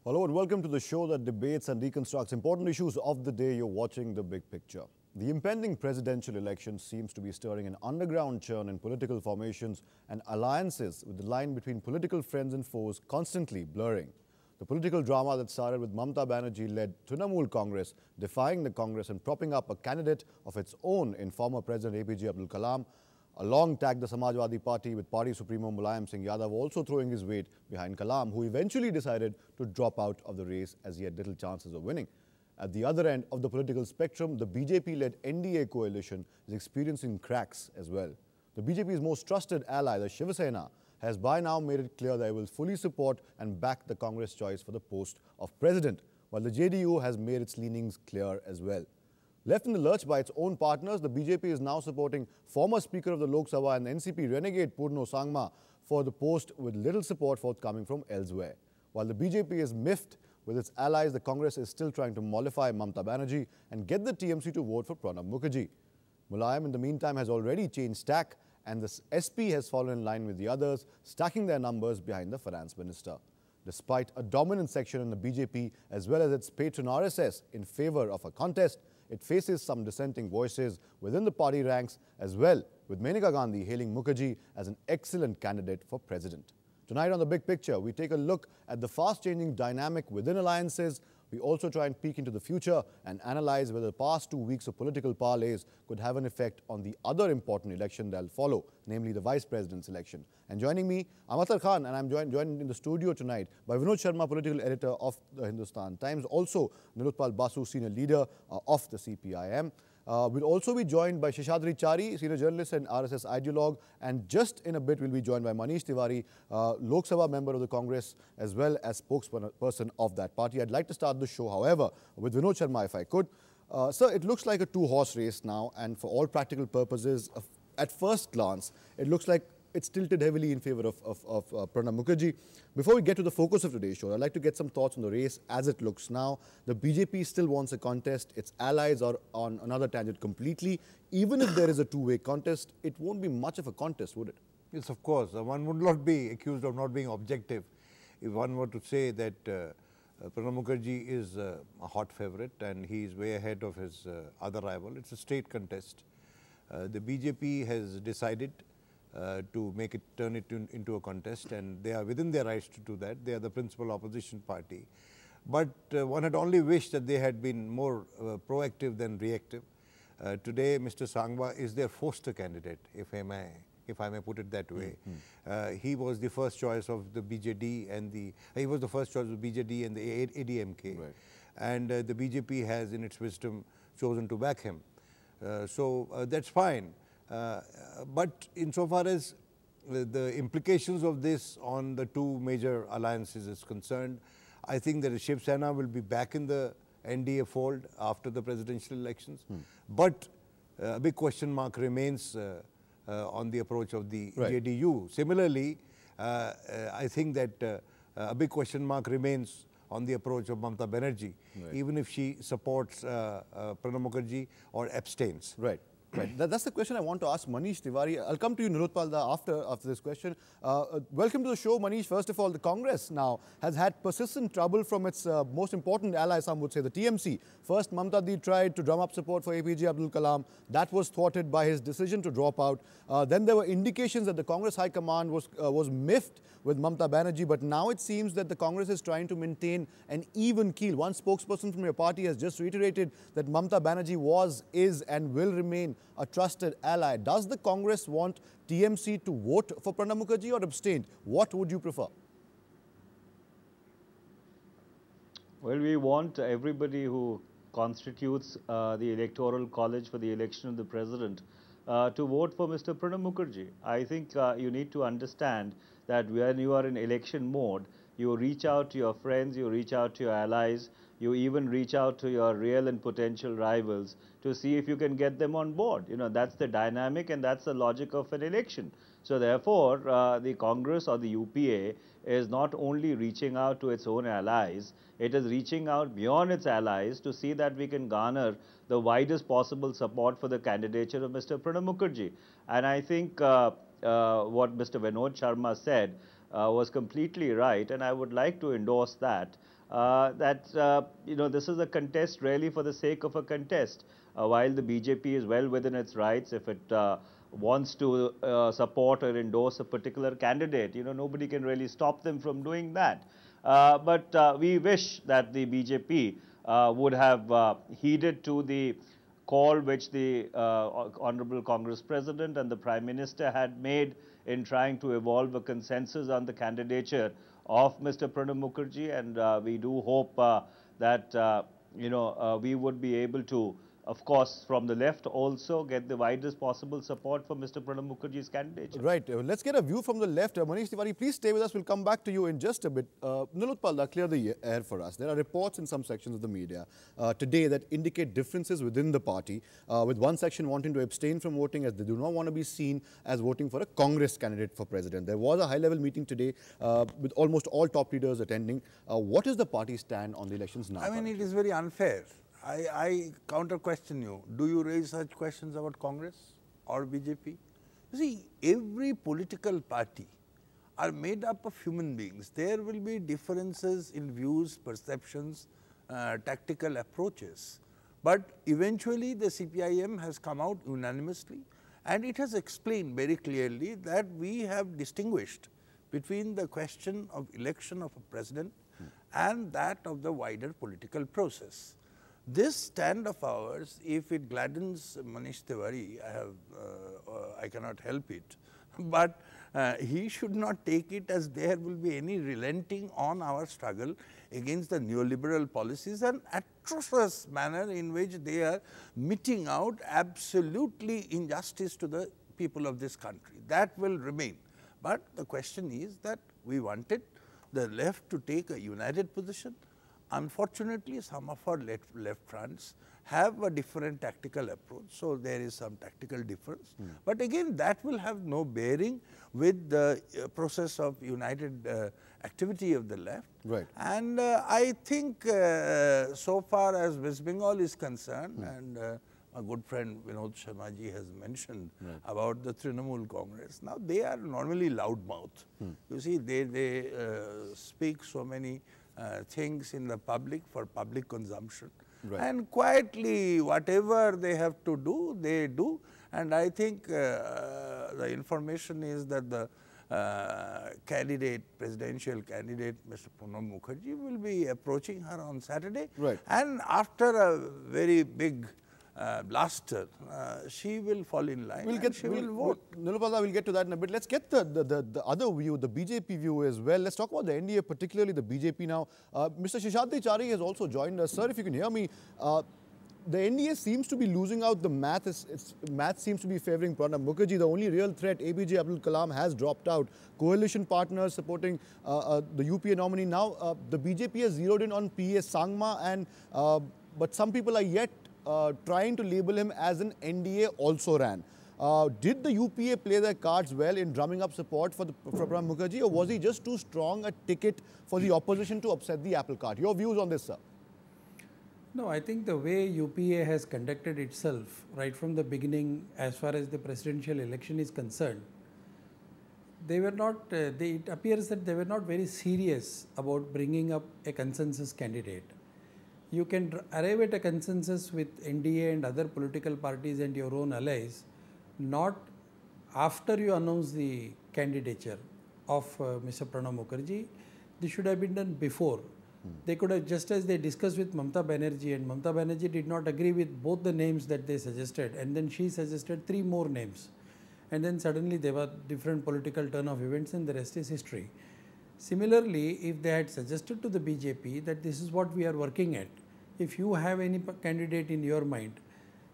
Hello and welcome to the show that debates and reconstructs important issues of the day. You're watching The Big Picture. The impending presidential election seems to be stirring an underground churn in political formations and alliances, with the line between political friends and foes constantly blurring. The political drama that started with Mamata Banerjee-led Trinamool Congress defying the Congress and propping up a candidate of its own in former President APJ Abdul Kalam, along tagged the Samajwadi Party, with Party Supremo Mulayam Singh Yadav also throwing his weight behind Kalam, who eventually decided to drop out of the race as he had little chances of winning. At the other end of the political spectrum, the BJP-led NDA coalition is experiencing cracks as well. The BJP's most trusted ally, the Shiv Sena, has by now made it clear that it will fully support and back the Congress choice for the post of president, while the JDU has made its leanings clear as well. Left in the lurch by its own partners, the BJP is now supporting former Speaker of the Lok Sabha and NCP renegade Purno Sangma for the post, with little support forthcoming from elsewhere. While the BJP is miffed with its allies, the Congress is still trying to mollify Mamata Banerjee and get the TMC to vote for Pranab Mukherjee. Mulayam, in the meantime, has already changed tack, and the SP has fallen in line with the others, stacking their numbers behind the finance minister. Despite a dominant section in the BJP as well as its patron RSS in favor of a contest, it faces some dissenting voices within the party ranks as well, with Maneka Gandhi hailing Mukherjee as an excellent candidate for president. Tonight on The Big Picture, we take a look at the fast-changing dynamic within alliances. We also try and peek into the future and analyze whether the past 2 weeks of political parlays could have an effect on the other important election that will follow, namely the vice president's election. And joining me, I'm Athar Khan, and I'm joined in the studio tonight by Vinod Sharma, political editor of the Hindustan Times, also Nilotpal Basu, senior leader of the CPIM. We'll also be joined by Seshadri Chari, senior journalist and RSS ideologue, and just in a bit we'll be joined by Manish Tiwari, Lok Sabha member of the Congress, as well as spokesperson of that party. I'd like to start the show, however, with Vinod Sharma, if I could. Sir, it looks like a two-horse race now, and for all practical purposes, at first glance, it looks like it's tilted heavily in favor of Pranab Mukherjee. Before we get to the focus of today's show, I'd like to get some thoughts on the race as it looks now. The BJP still wants a contest. Its allies are on another tangent completely. Even if there is a two-way contest, it won't be much of a contest, would it? Yes, of course. One would not be accused of not being objective if one were to say that Pranab Mukherjee is a hot favorite and he is way ahead of his other rival. It's a straight contest. The BJP has decided to turn it into a contest, and they are within their rights to do that. They are the principal opposition party. But one had only wished that they had been more proactive than reactive. Today, Mr. Sangma is their foster candidate, if I may put it that way. He was the first choice of the BJD and the ADMK, right. And the BJP has, in its wisdom, chosen to back him. So that's fine. But insofar as the implications of this on the two major alliances is concerned, I think that Shiv Sena will be back in the NDA fold after the presidential elections. But a big question mark remains on the approach of the JDU. Similarly, I think that a big question mark remains on the approach of Mamata Banerjee, even if she supports Pranab Mukherjee or abstains. Right. Right. That's the question I want to ask Manish Tiwari. I'll come to you, Nilotpal, after this question. Welcome to the show, Manish. First of all, the Congress now has had persistent trouble from its most important ally, some would say, the TMC. First, Mamata Di tried to drum up support for APJ Abdul Kalam. That was thwarted by his decision to drop out. Then there were indications that the Congress High Command was miffed with Mamata Banerjee, but now it seems that the Congress is trying to maintain an even keel. One spokesperson from your party has just reiterated that Mamata Banerjee was, is, and will remain a trusted ally. Does the Congress want TMC to vote for Pranab Mukherjee or abstain? What would you prefer? Well, we want everybody who constitutes the electoral college for the election of the president to vote for Mr. Pranab Mukherjee. I think you need to understand that when you are in election mode, you reach out to your friends, you reach out to your allies, you even reach out to your real and potential rivals to see if you can get them on board. You know, that's the dynamic and that's the logic of an election. So therefore, the Congress or the UPA is not only reaching out to its own allies, it is reaching out beyond its allies to see that we can garner the widest possible support for the candidature of Mr. Pranab Mukherjee. And I think what Mr. Vinod Sharma said was completely right, and I would like to endorse that. this is a contest really for the sake of a contest. While the BJP is well within its rights, if it wants to support or endorse a particular candidate, nobody can really stop them from doing that. But we wish that the BJP would have heeded to the call which the Honorable Congress President and the Prime Minister had made in trying to evolve a consensus on the candidature of Mr. Pranab Mukherjee, and we do hope that we would be able to, of course, from the left also get the widest possible support for Mr. Pranab Mukherjee's candidature. Right. Let's get a view from the left. Manish Tiwari, please stay with us. We'll come back to you in just a bit. Nilotpal, clear the air for us. There are reports in some sections of the media today that indicate differences within the party, with one section wanting to abstain from voting as they do not want to be seen as voting for a Congress candidate for president. There was a high-level meeting today with almost all top leaders attending. What is the party stand on the elections now? I mean, it is very unfair. I counter-question you. Do you raise such questions about Congress or BJP? You see, every political party are made up of human beings. There will be differences in views, perceptions, tactical approaches. But eventually the CPIM has come out unanimously and it has explained very clearly that we have distinguished between the question of election of a president and that of the wider political process. This stand of ours, if it gladdens Manish Tiwari, I cannot help it, but he should not take it as there will be any relenting on our struggle against the neoliberal policies and atrocious manner in which they are meting out absolutely injustice to the people of this country. That will remain. But the question is that we wanted the left to take a united position. Unfortunately, some of our left fronts have a different tactical approach, so there is some tactical difference. But again, that will have no bearing with the process of united activity of the left. Right. And I think so far as West Bengal is concerned, and my good friend Vinod Sharma ji has mentioned about the Trinamool Congress. Now, they are normally loudmouth. You see, they speak so many things in the public for public consumption. Right. And quietly, whatever they have to do, they do. And I think the information is that the presidential candidate, Mr. Pranab Mukherjee, will be approaching her on Saturday. Right. And after a very big blaster, she will fall in line and she will vote. Nilotpal, we'll get to that in a bit. Let's get the other view, the BJP view as well. Let's talk about the NDA, particularly the BJP now. Mr. Seshadri Chari has also joined us. Sir, if you can hear me, the NDA seems to be losing out. The math seems to be favouring Pranab Mukherjee. The only real threat, APJ Abdul Kalam, has dropped out. Coalition partners supporting the UPA nominee. Now, the BJP has zeroed in on PA Sangma, and but some people are yet trying to label him as an NDA also ran. Did the UPA play their cards well in drumming up support for Pranab Mukherjee, or was he just too strong a ticket for the opposition to upset the apple cart? Your views on this, sir? No, I think the way UPA has conducted itself right from the beginning as far as the presidential election is concerned, they were not, it appears that they were not very serious about bringing up a consensus candidate. You can arrive at a consensus with NDA and other political parties and your own allies, not after you announce the candidature of Mr. Pranab Mukherjee. This should have been done before. They could have, just as they discussed with Mamata Banerjee, and Mamata Banerjee did not agree with both the names that they suggested, and then she suggested 3 more names. And then suddenly there were different political turn of events and the rest is history. Similarly, if they had suggested to the BJP that this is what we are working at, if you have any candidate in your mind,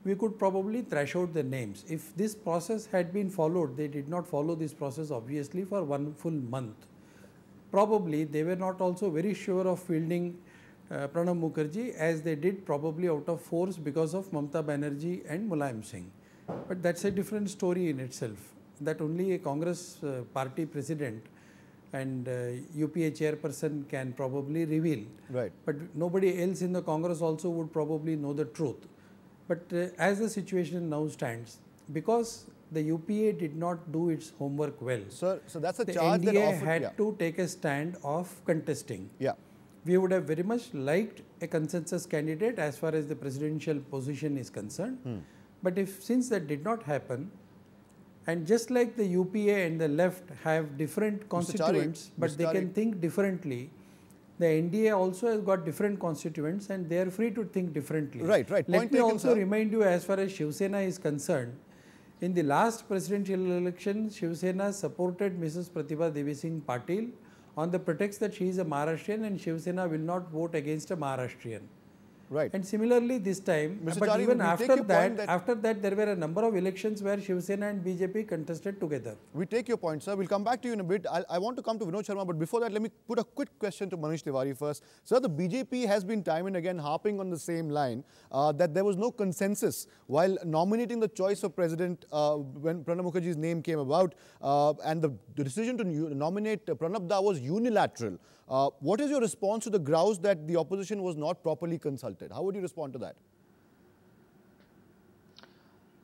we could probably thrash out the names. If this process had been followed, they did not follow this process obviously for 1 full month. Probably they were not also very sure of fielding Pranab Mukherjee as they did probably out of force because of Mamata Banerjee and Mulayam Singh. But that's a different story in itself, that only a Congress party president and UPA chairperson can probably reveal. Right. But nobody else in the Congress also would probably know the truth. But as the situation now stands, because the UPA did not do its homework well. So that's a the charge NDA that often had to take a stand of contesting. Yeah. we would have very much liked a consensus candidate as far as the presidential position is concerned. But if since that did not happen, and just like the UPA and the left have different constituents, but they can think differently, the NDA also has got different constituents and they are free to think differently. Right. Let me also remind you, as far as Shiv Sena is concerned, in the last presidential election, Shiv Sena supported Mrs. Pratibha Devi Singh Patil on the pretext that she is a Maharashtrian and Shiv Sena will not vote against a Maharashtrian. Right. And similarly this time, Mr. but Chari, even after that, there were a number of elections where Shiv Sena and BJP contested together. We take your point, sir. We'll come back to you in a bit. I want to come to Vinod Sharma, but before that, let me put a quick question to Manish Tiwari first. Sir, the BJP has been time and again harping on the same line that there was no consensus while nominating the choice of president when Pranab Mukherjee's name came about, and the decision to nominate Pranab Da was unilateral. What is your response to the grouse that the opposition was not properly consulted? How would you respond to that?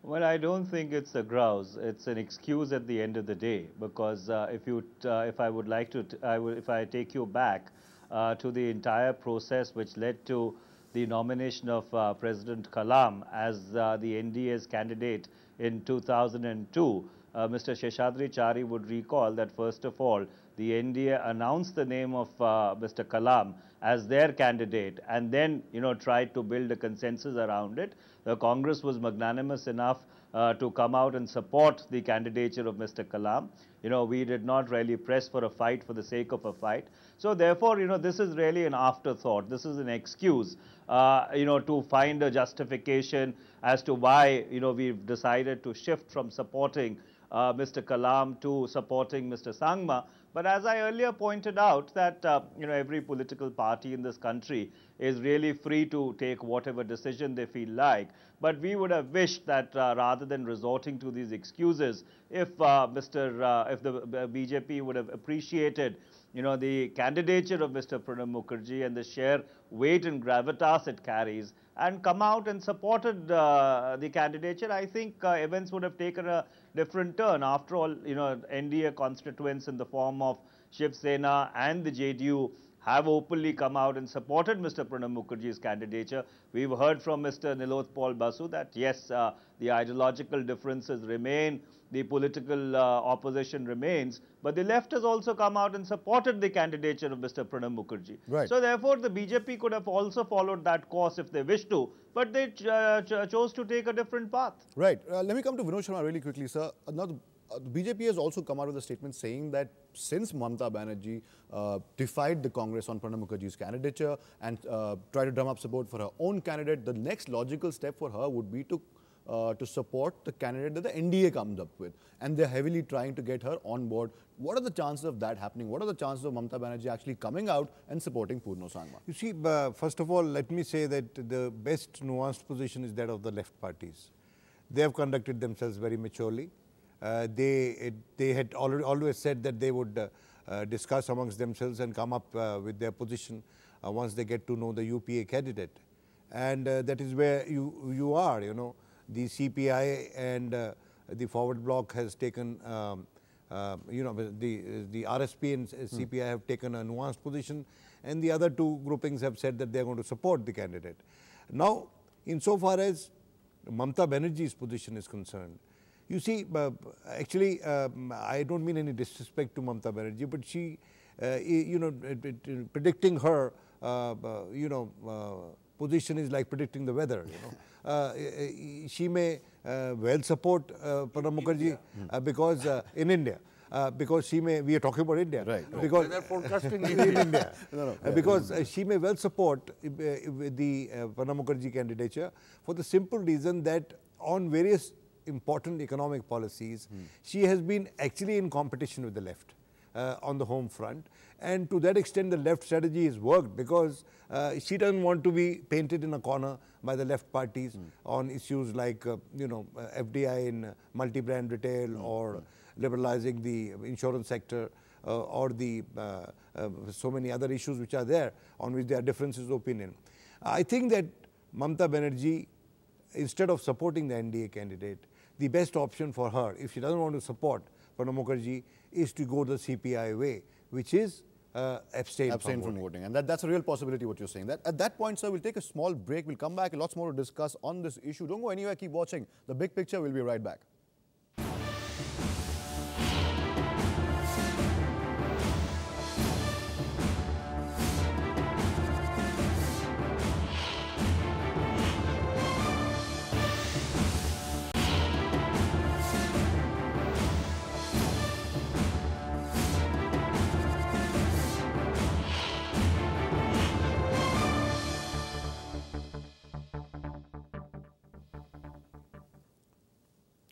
Well, I don't think it's a grouse. It's an excuse at the end of the day, because if I take you back to the entire process which led to the nomination of President Kalam as the NDA's candidate in 2002, Mr. Seshadri Chari would recall that first of all, the NDA announced the name of Mr. Kalam as their candidate and then, tried to build a consensus around it. The Congress was magnanimous enough to come out and support the candidature of Mr. Kalam. We did not really press for a fight for the sake of a fight. So therefore, this is really an afterthought. This is an excuse, to find a justification as to why, we've decided to shift from supporting Mr. Kalam to supporting Mr. Sangma. But as I earlier pointed out that, every political party in this country is really free to take whatever decision they feel like. But we would have wished that rather than resorting to these excuses, if the BJP would have appreciated, the candidature of Mr. Pranab Mukherjee and the sheer weight and gravitas it carries and come out and supported the candidature, I think events would have taken a different turn. After all, NDA constituents in the form of Shiv Sena and the JDU have openly come out and supported Mr. Pranab Mukherjee's candidature. We've heard from Mr. Nilotpal Basu that yes, the ideological differences remain, the political opposition remains, but the left has also come out and supported the candidature of Mr. Pranab Mukherjee. Right. So therefore, the BJP could have also followed that course if they wished to, but they chose to take a different path. Right. Let me come to Vinod Sharma really quickly, sir. Now, the BJP has also come out with a statement saying that since Mamata Banerjee defied the Congress on Pranab Mukherjee's candidature and tried to drum up support for her own candidate, the next logical step for her would be to support the candidate that the NDA comes up with. And they're heavily trying to get her on board. What are the chances of that happening? What are the chances of Mamata Banerjee actually coming out and supporting Purno Sangma? You see, first of all, let me say that the best nuanced position is that of the left parties. They have conducted themselves very maturely. They had always said that they would discuss amongst themselves and come up with their position once they get to know the UPA candidate. And that is where you are, The CPI and the Forward Bloc has taken, the RSP and CPI have taken a nuanced position, and the other two groupings have said that they are going to support the candidate. Now, insofar as Mamata Banerjee's position is concerned, you see, actually, I don't mean any disrespect to Mamata Banerjee, but she, predicting her, position is like predicting the weather. She may well support Pranab Mukherjee because in India. Because she may, we are talking about India. Right. Because weather forecasting in India. Because she may well support the Pranab Mukherjee candidature for the simple reason that on various important economic policies, she has been actually in competition with the left on the home front. And to that extent, the left strategy has worked because she doesn't want to be painted in a corner by the left parties on issues like, FDI in multi-brand retail or liberalizing the insurance sector or the so many other issues which are there on which there are differences of opinion. I think that Mamata Banerjee, instead of supporting the NDA candidate, the best option for her, if she doesn't want to support Pranab Mukherjee, is to go the CPI way, which is abstain from voting. And that's a real possibility what you're saying. That at that point, sir, we'll take a small break. We'll come back. Lots more to discuss on this issue. Don't go anywhere. Keep watching The Big Picture. We'll be right back.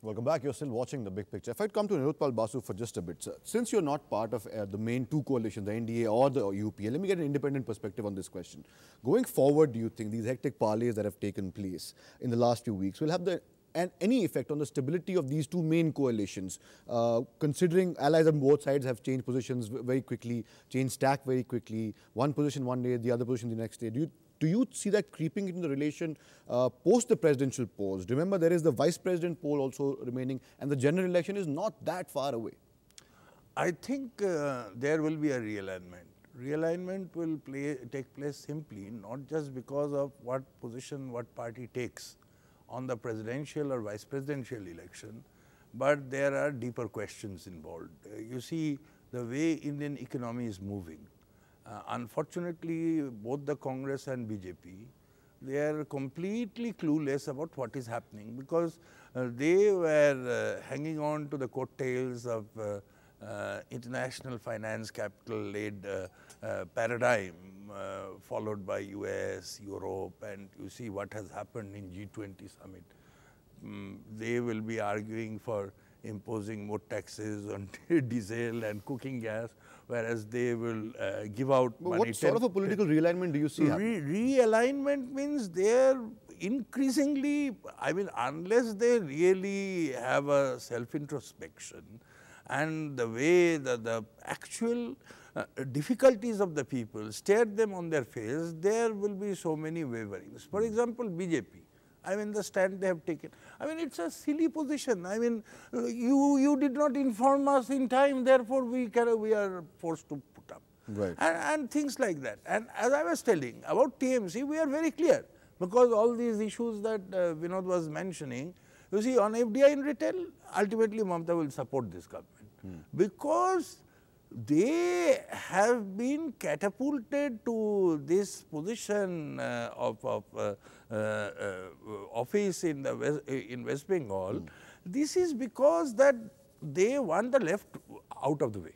Welcome back. You're still watching The Big Picture. If I'd come to Nilotpal Basu for just a bit, sir. Since you're not part of the main two coalitions, the NDA or the UPA, let me get an independent perspective on this question. Going forward, do you think these hectic parleys that have taken place in the last few weeks will have any effect on the stability of these two main coalitions, considering allies on both sides have changed positions very quickly, changed tack very quickly, one position one day, the other position the next day? Do you see that creeping into the relation post the presidential polls? Remember, there is the vice president poll also remaining, and the general election is not that far away. I think there will be a realignment. Realignment will take place simply not just because of what position what party takes on the presidential or vice presidential election, but there are deeper questions involved. You see the way Indian economy is moving. Unfortunately, both the Congress and BJP, they are completely clueless about what is happening because they were hanging on to the coattails of international finance capital-led paradigm followed by US, Europe, and you see what has happened in G20 summit. They will be arguing for imposing more taxes on diesel and cooking gas, whereas they will give out money. What sort of a political realignment do you see happening? Realignment means they're increasingly, I mean, unless they really have a self-introspection and the way the actual difficulties of the people stare them on their face, there will be so many waverings. For example, BJP. I mean, the stand they have taken. I mean, it's a silly position. I mean, you did not inform us in time, therefore we are forced to put up. Right. And things like that. And as I was telling about TMC, we are very clear because all these issues that Vinod was mentioning, you see, on FDI in retail, ultimately Mamata will support this government because they have been catapulted to this position of office in West Bengal. This is because that they want the left out of the way.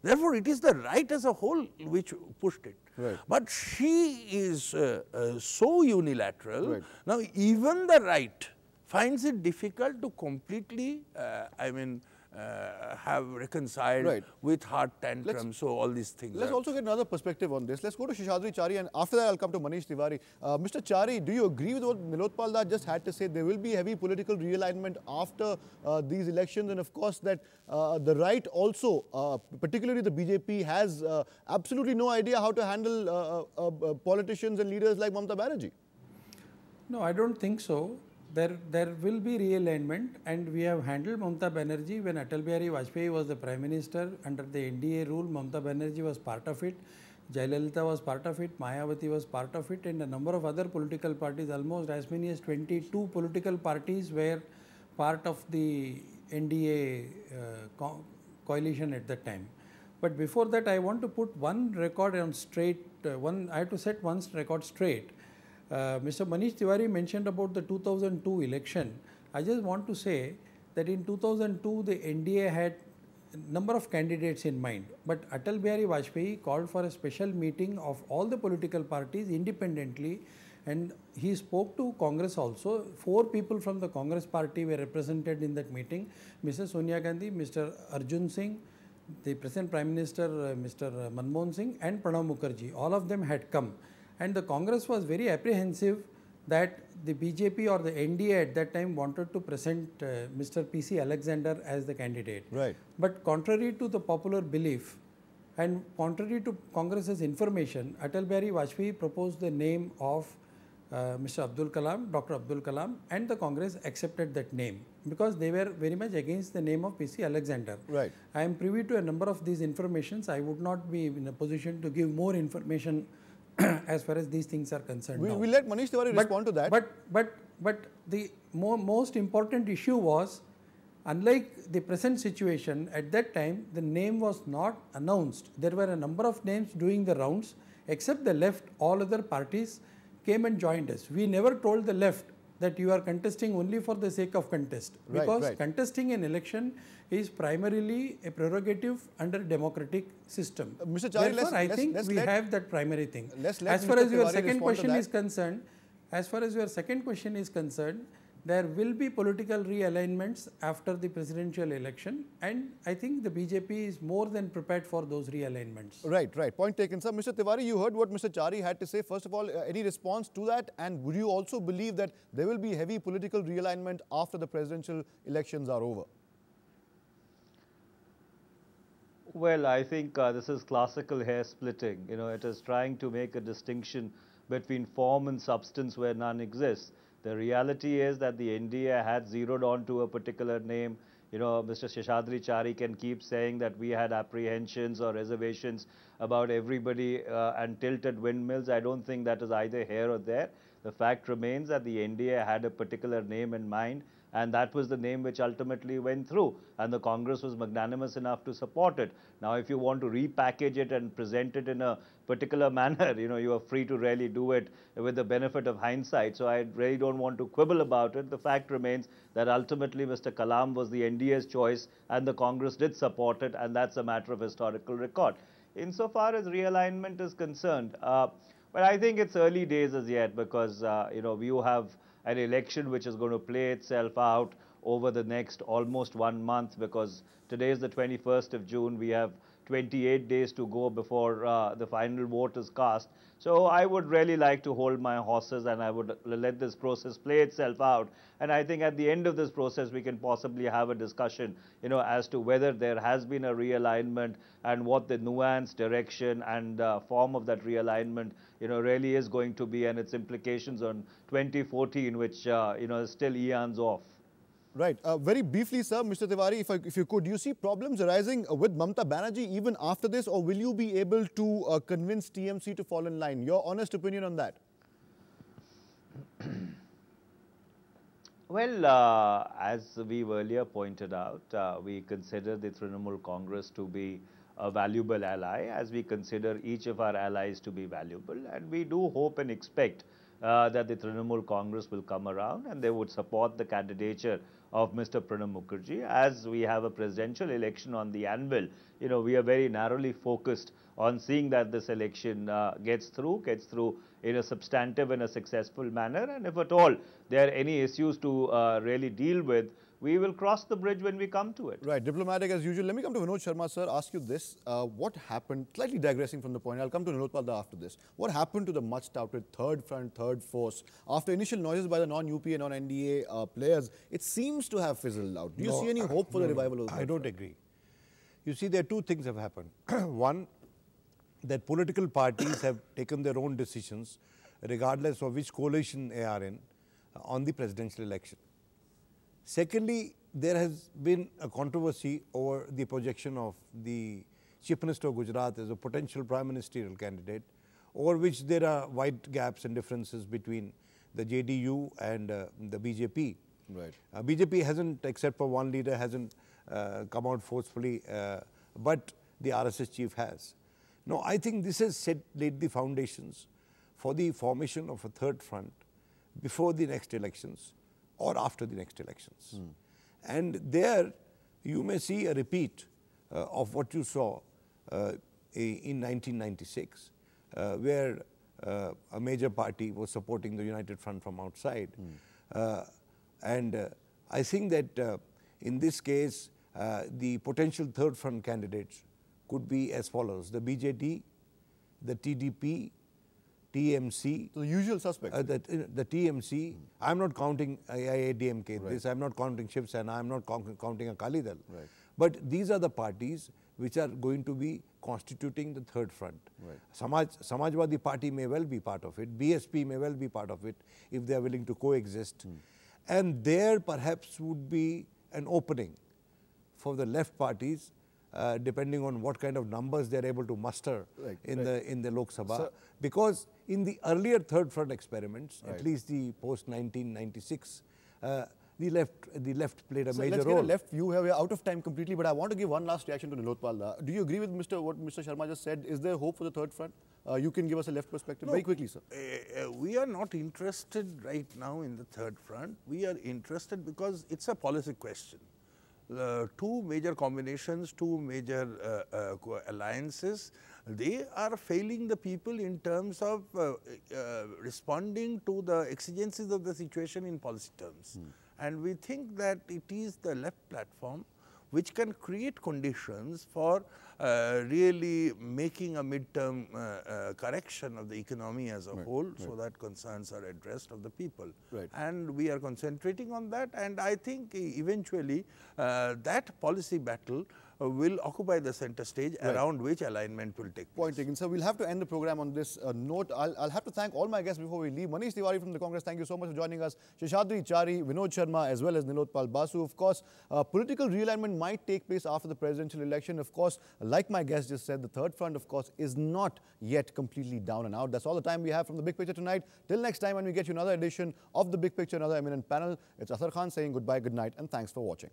Therefore, it is the right as a whole which pushed it. Right. But she is so unilateral. Right. Now, even the right finds it difficult to completely, have reconciled with heart tantrums, so all these things. Let's also get another perspective on this. Let's go to Seshadri, Chari, and after that I'll come to Manish, Tiwari. Mr. Chari, do you agree with what Nilotpal just had to say? There will be heavy political realignment after these elections, and of course that the right also, particularly the BJP, has absolutely no idea how to handle politicians and leaders like Mamata Banerjee. No, I don't think so. There will be realignment, and we have handled Mamata Banerjee when Atal Bihari Vajpayee was the Prime Minister under the NDA rule. Mamata Banerjee was part of it, Jayalalitha was part of it, Mayawati was part of it, and a number of other political parties, almost as many as 22 political parties were part of the NDA coalition at that time. But before that, I want to put one record on straight, I have to set one record straight. Mr. Manish Tiwari mentioned about the 2002 election. I just want to say that in 2002, the NDA had a number of candidates in mind. But Atal Bihari Vajpayee called for a special meeting of all the political parties independently, and he spoke to Congress also. 4 people from the Congress party were represented in that meeting. Mrs. Sonia Gandhi, Mr. Arjun Singh, the present Prime Minister, Mr. Manmohan Singh, and Pranab Mukherjee. All of them had come. And the Congress was very apprehensive that the BJP or the NDA at that time wanted to present Mr. P.C. Alexander as the candidate. Right. But contrary to the popular belief and contrary to Congress's information, Atal Bihari Vajpayee proposed the name of Mr. Abdul Kalam, Dr. Abdul Kalam, and the Congress accepted that name because they were very much against the name of PC Alexander. Right. I am privy to a number of these informations. I would not be in a position to give more information as far as these things are concerned. We'll let Manish Tiwari respond to that. But the most important issue was, unlike the present situation, at that time the name was not announced. There were a number of names doing the rounds. Except the left, all other parties came and joined us. We never told the left that you are contesting only for the sake of contest, because contesting an election is primarily a prerogative under democratic system. Mr. Chari, therefore, I think we have that primary thing. As far as your second question is concerned, there will be political realignments after the presidential election, and I think the BJP is more than prepared for those realignments. Right. Point taken, sir. Mr. Tiwari, you heard what Mr. Chari had to say. First of all, any response to that? And would you also believe that there will be heavy political realignment after the presidential elections are over? Well, I think this is classical hair splitting. It is trying to make a distinction between form and substance where none exists. The reality is that the NDA had zeroed on to a particular name. Mr. Seshadri Chari can keep saying that we had apprehensions or reservations about everybody and tilted windmills. I don't think that is either here or there. The fact remains that the NDA had a particular name in mind, and that was the name which ultimately went through, and the Congress was magnanimous enough to support it. Now, if you want to repackage it and present it in a particular manner, you are free to really do it with the benefit of hindsight. So I really don't want to quibble about it. The fact remains that ultimately Mr. Kalam was the NDA's choice, and the Congress did support it, and that's a matter of historical record. Insofar as realignment is concerned, but I think it's early days as yet, because you have an election which is going to play itself out over the next almost 1 month, because today is the 21st of June. We have 28 days to go before the final vote is cast. So I would really like to hold my horses, and I would let this process play itself out. And I think at the end of this process, we can possibly have a discussion, as to whether there has been a realignment and what the nuance, direction, and form of that realignment, really is going to be, and its implications on 2014, which, is still eons off. Right. Very briefly, sir, Mr. Tiwari, if you could, do you see problems arising with Mamata Banerjee even after this, or will you be able to convince TMC to fall in line? Your honest opinion on that? Well, as we've earlier pointed out, we consider the Trinamool Congress to be a valuable ally, as we consider each of our allies to be valuable, and we do hope and expect that the Trinamool Congress will come around and they would support the candidature of Mr. Pranab Mukherjee. As we have a presidential election on the anvil, we are very narrowly focused on seeing that this election gets through in a substantive and a successful manner. And if at all there are any issues to really deal with, we will cross the bridge when we come to it. Right, diplomatic as usual. Let me come to Vinod Sharma, sir, ask you this. What happened, slightly digressing from the point, I'll come to Nilotpal after this. What happened to the much touted third front, third force? After initial noises by the non-UPA, non-NDA players, it seems to have fizzled out. Do you see any hope for the revival of the I don't agree. You see, there are two things have happened. One, that political parties have taken their own decisions, regardless of which coalition they are in, on the presidential election. Secondly, there has been a controversy over the projection of the Chief Minister of Gujarat as a potential prime ministerial candidate, over which there are wide gaps and differences between the JDU and the BJP. Right. BJP hasn't, except for one leader, hasn't come out forcefully, but the RSS chief has. Now, I think this has laid the foundations for the formation of a third front before the next elections or after the next elections. And there you may see a repeat of what you saw in 1996, where a major party was supporting the United Front from outside. I think that in this case, the potential third front candidates could be as follows: the BJD, the TDP, TMC. So the usual suspects. The TMC, I'm not counting AIADMK in this, I'm not counting Shiv Sena, I'm not counting Akali Dal. Right. But these are the parties which are going to be constituting the third front. Right. Samajwadi Party may well be part of it, BSP may well be part of it if they are willing to coexist. And there perhaps would be an opening for the left parties, depending on what kind of numbers they are able to muster in the Lok Sabha. Because in the earlier third front experiments, at least the post 1996, the left played a major let's role. get a left view here. We are out of time completely, but I want to give one last reaction to Nilotpal. Do you agree with what Mr. Sharma just said? Is there hope for the third front? You can give us a left perspective very quickly, sir. We are not interested right now in the third front. We are interested because it's a policy question. Two major combinations, two major alliances, they are failing the people in terms of responding to the exigencies of the situation in policy terms. And we think that it is the left platform which can create conditions for really making a midterm correction of the economy as a whole, so that concerns are addressed of the people. And we are concentrating on that, and I think eventually that policy battle will occupy the center stage around which alignment will take place. Point taken. So we'll have to end the program on this note. I'll have to thank all my guests before we leave. Manish Tiwari from the Congress, thank you so much for joining us. Seshadri, Chari, Vinod Sharma, as well as Nilotpal, Basu. Of course, political realignment might take place after the presidential election. Of course, like my guest just said, the third front, of course, is not yet completely down and out. That's all the time we have from The Big Picture tonight. Till next time when we get you another edition of The Big Picture, another eminent panel, it's Athar Khan saying goodbye, good night, and thanks for watching.